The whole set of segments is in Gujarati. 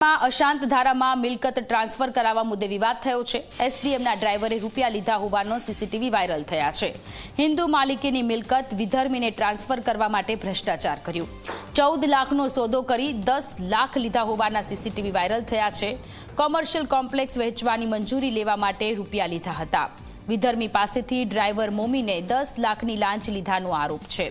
અશાંત ધારામાં મિલકત ટ્રાન્સફર કરાવવા મુદ્દે વિવાદ થયો છે। એસડીએમના ડ્રાઈવરે રૂપિયા લીધા હોવાનો સીસીટીવી વાયરલ થયા છે। હિન્દુ માલિકીની મિલકત વિધર્મીને ટ્રાન્સફર કરવા માટે ભ્રષ્ટાચાર કર્યું। 14 લાખનો સોદો કરી 10 લાખ લીધા હોવાના સીસીટીવી વાયરલ થયા છે। કોમર્શિયલ કોમ્પ્લેક્સ વહેંચવાની મંજૂરી લેવા માટે રૂપિયા લીધા હતા। વિધર્મી પાસેથી ડ્રાઈવર મોમીને 10 લાખની લાંચ લીધાનો આરોપ છે।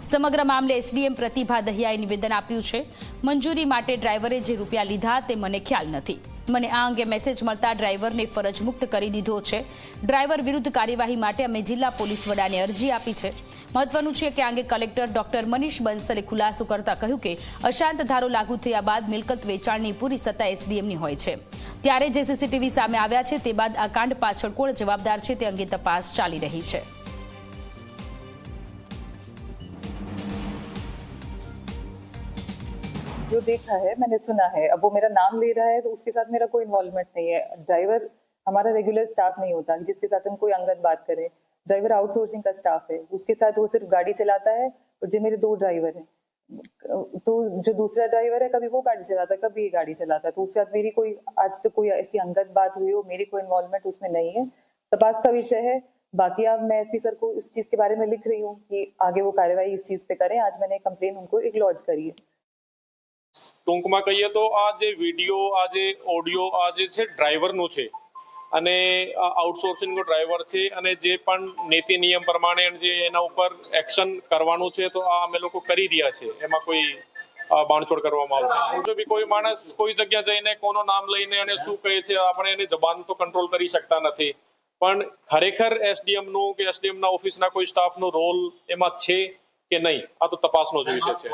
સમગ્ર મામલે એસડીએમ પ્રતિભા દહિયાએ નિવેદન આપ્યું છે। મંજૂરી માટે ડ્રાઈવરે જે રૂપિયા લીધા તે મને ખ્યાલ નથી। મને આ અંગે મેસેજ મળતા ડ્રાઈવરને ફરજ મુક્ત કરી દીધો છે। ડ્રાઈવર વિરુદ્ધ કાર્યવાહી માટે અમે જિલ્લા પોલીસ વડાને અરજી આપી છે। મહત્વનું છે કે આ અંગે કલેક્ટર ડોક્ટર મનીષ બંસલે ખુલાસો કરતા કહ્યું કે અશાંત ધારો લાગુ થયા બાદ મિલકત વેચાણની પૂરી સત્તા એસડીએમની હોય છે। ત્યારે જે સીસીટીવી સામે આવ્યા છે તે બાદ આ કાંડ પાછળ કોણ જવાબદાર છે તે અંગે તપાસ ચાલી રહી છે। जो देखा है मैंने सुना है, अब वो मेरा नाम ले रहा है तो उसके साथ मेरा कोई इन्वॉल्वमेंट नहीं है। ड्राइवर हमारा रेगुलर स्टाफ नहीं होता जिसके साथ हम कोई अंगत बात करें। ड्राइवर आउटसोर्सिंग का स्टाफ है, उसके साथ वो सिर्फ गाड़ी चलाता है। और जो मेरे 2 ड्राइवर हैं, तो जो दूसरा ड्राइवर है कभी वो गाड़ी चलाता है कभी ये गाड़ी चलाता है, तो उसके साथ मेरी कोई आज तक कोई ऐसी अंगत बात हुई हो, मेरी कोई इन्वॉल्वमेंट उसमें नहीं है। तपास का विषय है। बाकी अब मैं एसपी सर को इस चीज के बारे में लिख रही हूँ कि आगे वो कार्यवाही इस चीज पे करें। आज मैंने कंप्लेन उनको एक लॉन्च करी है। ટૂંકમાં કહીએ તો આ જે વિડીયો, આ જે ઓડિયો, આ જે છે ડ્રાઈવરનું છે અને આઉટસોર્સિંગનો ડ્રાઈવર છે અને જે પણ નીતિ નિયમ પ્રમાણે જે એના ઉપર એક્શન કરવાનું છે તો આ અમે લોકો કરી રહ્યા છે। એમાં કોઈ બાંધછોડ કરવામાં આવશે। જો બી કોઈ માણસ કોઈ જગ્યા જઈને કોનું નામ લઈને અને શું કહે છે આપણે એની જબાન તો કંટ્રોલ કરી શકતા નથી, પણ ખરેખર એસડીએમનું કે એસડીએમના ઓફિસના કોઈ સ્ટાફનો રોલ એમાં છે કે નહીં આ તો તપાસનો જ વિષય છે।